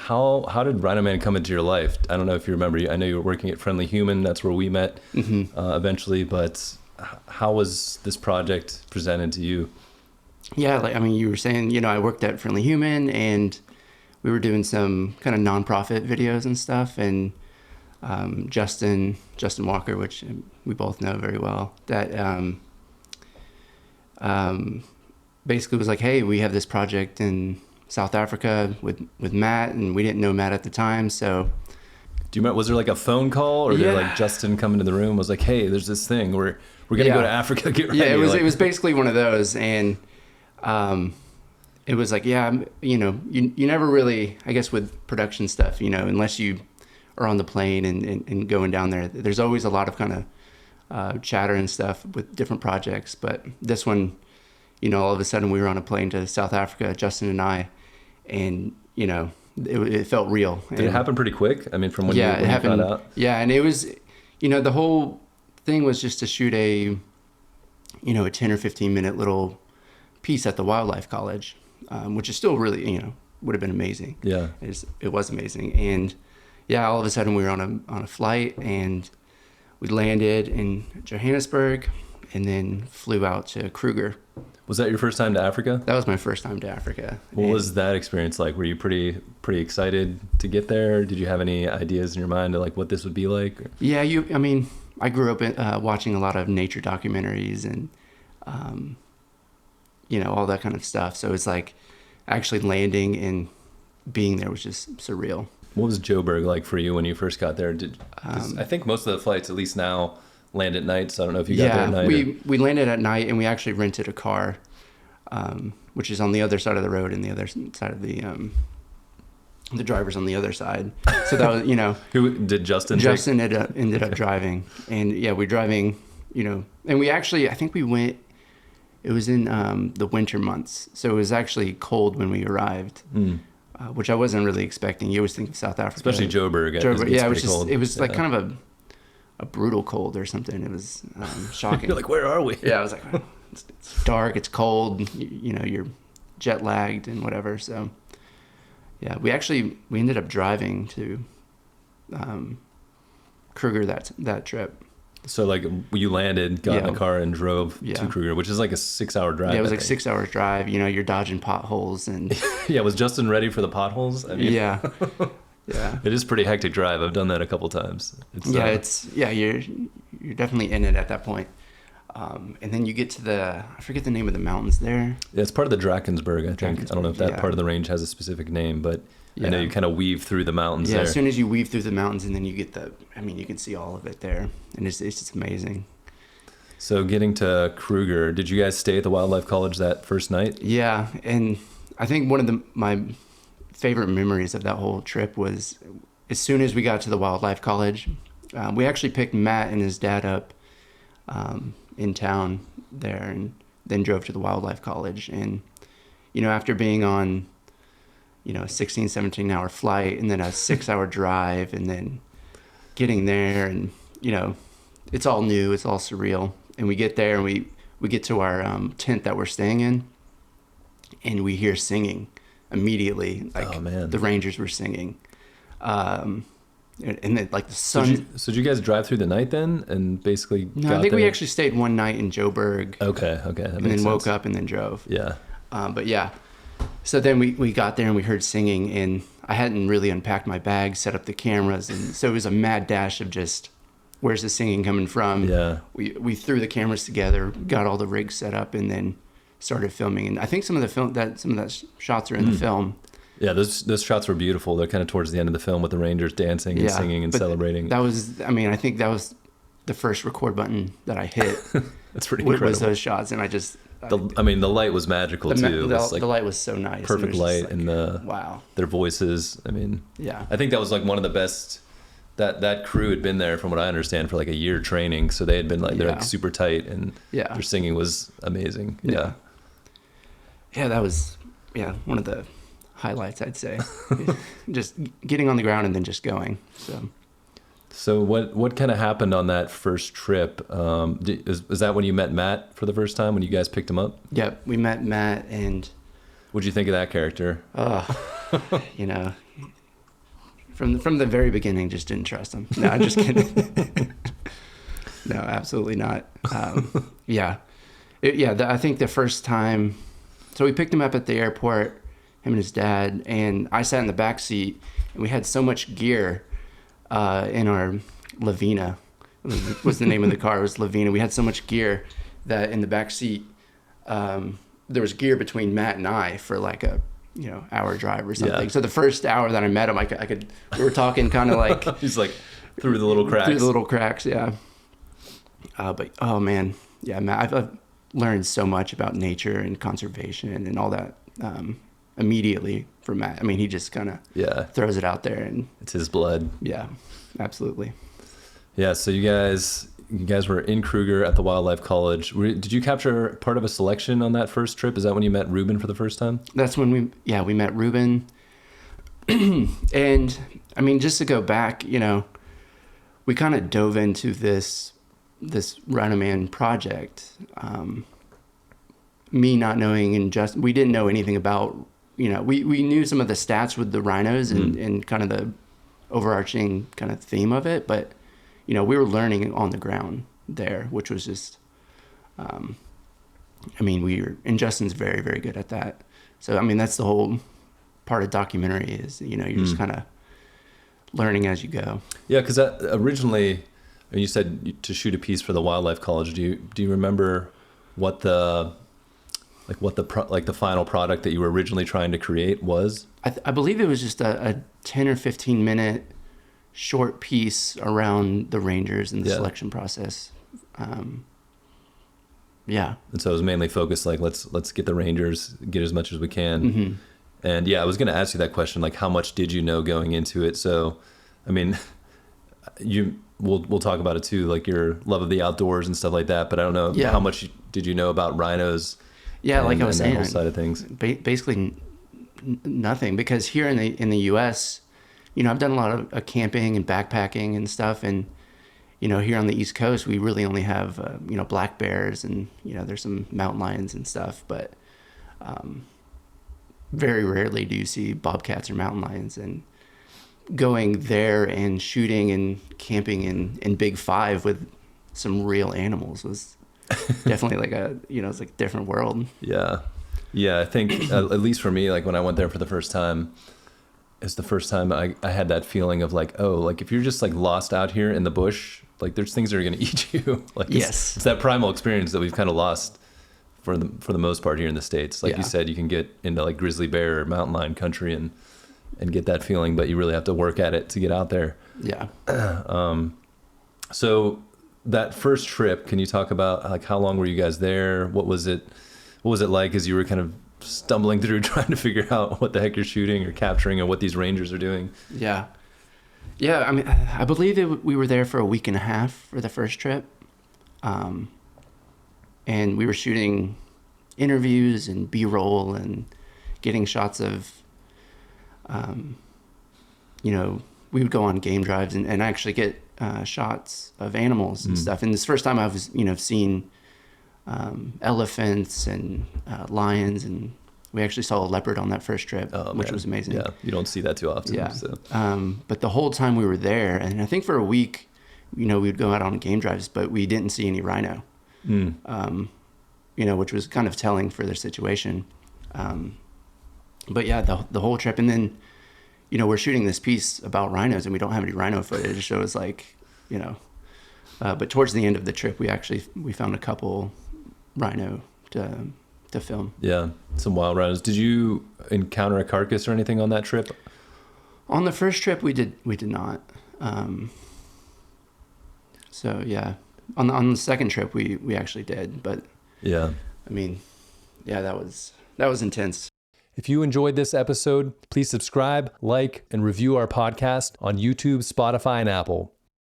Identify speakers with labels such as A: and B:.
A: how did RHINO Man come into your life? I don't know if you remember. I know you were working at Friendly Human. That's where we met eventually. But how was this project presented to you?
B: Yeah, like, I mean, you were saying, you know, I worked at Friendly Human, and we were doing some kind of nonprofit videos and stuff. And Justin Walker, which we both know very well, that basically was like, hey, we have this project in South Africa with Matt, and we didn't know Matt at the time, so.
A: Do you remember, was there like a phone call, or did like Justin come into the room, was like, hey, there's this thing, we're gonna go to Africa, get ready?
B: Yeah, it
A: like,
B: was basically one of those, and it was like, yeah, you know, you never really, I guess with production stuff, you know, unless you are on the plane and going down there, there's always a lot of kind of chatter and stuff with different projects. But this one, you know, all of a sudden we were on a plane to South Africa, Justin and I, and, you know, it felt real.
A: Did it happen pretty quick? I mean, from when you found out?
B: Yeah, and it was, you know, the whole thing was just to shoot a 10 or 15 minute little piece at the Wildlife College, which is still really, you know, would have been amazing.
A: Yeah.
B: It was amazing. And yeah, all of a sudden we were on a flight, and we landed in Johannesburg and then flew out to Kruger.
A: Was that your first time to Africa?
B: That was my first time to Africa.
A: What was that experience like? Were you pretty excited to get there? Did you have any ideas in your mind of like what this would be like?
B: Yeah, I mean, I grew up watching a lot of nature documentaries and, you know, all that kind of stuff. So it's like actually landing and being there was just surreal.
A: What was Joburg like for you when you first got there? I think most of the flights, at least now, land at night. So I don't know if you got there at night.
B: We landed at night, and we actually rented a car, which is on the other side of the road, and the other side of the driver's on the other side. So that was, you know.
A: Who did Justin?
B: Justin ended up driving, and yeah, we're driving, you know, and we actually, I think we went. It was in the winter months, so it was actually cold when we arrived. Which I wasn't really expecting. You always think of South Africa,
A: especially Joburg.
B: Yeah, it was like kind of a brutal cold or something. It was shocking.
A: You're like, where are we?
B: Yeah, I was like, it's dark, it's cold. You know, you're jet lagged and whatever. So yeah, we ended up driving to Kruger that trip.
A: So like you landed, got in a car and drove to Kruger, which is like a 6-hour drive.
B: Yeah, it was like 6 hours drive. You know, you're dodging potholes and.
A: Yeah, was Justin ready for the potholes? I mean,
B: yeah.
A: It is a pretty hectic drive. I've done that a couple times.
B: You're definitely in it at that point. And then you get to I forget the name of the mountains there.
A: Yeah, it's part of the Drakensberg, I think. I don't know if that part of the range has a specific name, but I know you kind of weave through the mountains there.
B: Yeah, as soon as you weave through the mountains, and then you get you can see all of it there, and it's just amazing.
A: So getting to Kruger, did you guys stay at the Wildlife College that first night?
B: Yeah, and I think one of my favorite memories of that whole trip was as soon as we got to the Wildlife College, we actually picked Matt and his dad up in town there, and then drove to the Wildlife College. And, you know, after being on, you know, a 16, 17-hour flight and then a 6-hour drive and then getting there, and, you know, it's all new, it's all surreal. And we get there and we get to our tent that we're staying in, and we hear singing immediately. Like,
A: oh, man.
B: The Rangers were singing. And then, like, the sun.
A: So did you guys drive through the night then, and basically?
B: No, I think we actually stayed one night in Joburg.
A: Okay, that makes sense.
B: And then woke up and then drove.
A: Yeah.
B: But yeah, so then we got there and we heard singing, and I hadn't really unpacked my bag, set up the cameras, and so it was a mad dash of just, where's the singing coming from?
A: Yeah.
B: We threw the cameras together, got all the rigs set up, and then started filming. And I think some of the shots are in the film.
A: Yeah, those shots were beautiful. They're kind of towards the end of the film with the Rangers dancing and singing and celebrating.
B: I think that was the first record button that I hit.
A: That's pretty incredible.
B: Was those shots, and I just.
A: The light was magical too.
B: The light was so nice.
A: Perfect light,
B: like,
A: and their voices. I mean,
B: yeah.
A: I think that was like one of the best. That crew had been there, from what I understand, for like a year training. So they had been like, they're like super tight, and their singing was amazing. Yeah.
B: Yeah, that was one of the highlights, I'd say. Just getting on the ground and then just going. So
A: what kind of happened on that first trip? Is that when you met Matt for the first time, when you guys picked him up?
B: Yep, we met Matt, and
A: what'd you think of that character?
B: You know, From the very beginning, just didn't trust him. No, I'm just kidding. No, absolutely not. I think the first time, so we picked him up at the airport, him and his dad, and I sat in the back seat, and we had so much gear in our Lavina. Was the name of the car. It was Lavina. We had so much gear that in the back seat, there was gear between Matt and I for like a hour drive or something.
A: Yeah.
B: So the first hour that I met him, we were talking kind of like
A: He's like through the little cracks.
B: Through the little cracks, yeah. But oh man, yeah, Matt, I've learned so much about nature and conservation and all that immediately from Matt. I mean, he just kind of throws it out there, and
A: it's his blood.
B: Yeah, absolutely.
A: Yeah. So you guys were in Kruger at the Wildlife College. Did you capture part of a selection on that first trip? Is that when you met Ruben for the first time?
B: That's when we met Ruben. And I mean, just to go back, we kind of dove into this RHINO MAN project. Me not knowing, and we didn't know anything about, we knew some of the stats with the rhinos and kind of the overarching kind of theme of it, but we were learning on the ground there, which was just, and Justin's very, very good at that. So, I mean, that's the whole part of documentary is, you're just kind of learning as you go. Yeah.
A: Cause originally you said to shoot a piece for the Wildlife College. Do you remember what the final product that you were originally trying to create was?
B: I believe it was just a 10 or 15 minute short piece around the Rangers and the selection process. Yeah.
A: And so it was mainly focused like, let's get the Rangers, get as much as we can. And I was going to ask you that question, like how much did you know going into it? So, I mean, we'll talk about it too, like your love of the outdoors and stuff like that, but I don't know how much did you know about rhinos?
B: Yeah. Like I was saying,
A: whole side of things.
B: Basically nothing, because here in the US, I've done a lot of camping and backpacking and stuff. And, here on the East Coast, we really only have, black bears and, there's some mountain lions and stuff. But very rarely do you see bobcats or mountain lions. And going there and shooting and camping in Big Five with some real animals was definitely like it's like a different world.
A: Yeah. Yeah, I think at least for me, like when I went there for the first time, it's the first time I had that feeling of like, oh, like if you're just like lost out here in the bush, like there's things that are going to eat you. Like it's that primal experience that we've kind of lost for the most part here in the States. Like you said, you can get into like grizzly bear or mountain lion country and get that feeling, but you really have to work at it to get out there.
B: Yeah.
A: So that first trip, can you talk about like how long were you guys there? What was it like as you were kind of stumbling through trying to figure out what the heck you're shooting or capturing and what these Rangers are doing?
B: Yeah. I mean, I believe we were there for a week and a half for the first trip. And we were shooting interviews and B-roll and getting shots of, we would go on game drives and actually get shots of animals and stuff. And this first time I was, seen elephants and lions, and we actually saw a leopard on that first trip, which was amazing.
A: Yeah, you don't see that too often.
B: Yeah.
A: So.
B: But the whole time we were there, and I think for a week, we would go out on game drives, but we didn't see any rhino, which was kind of telling for their situation. But yeah, the whole trip, and then, we're shooting this piece about rhinos and we don't have any rhino footage. So it was like, but towards the end of the trip, we found a couple rhino to film. Yeah,
A: some wild rhinos. Did you encounter a carcass or anything on that trip?
B: On the first trip, we did not. So yeah, on the second trip, we actually did. But
A: yeah,
B: I mean, yeah, that was intense.
A: If you enjoyed this episode, please subscribe, like, and review our podcast on YouTube, Spotify, and Apple.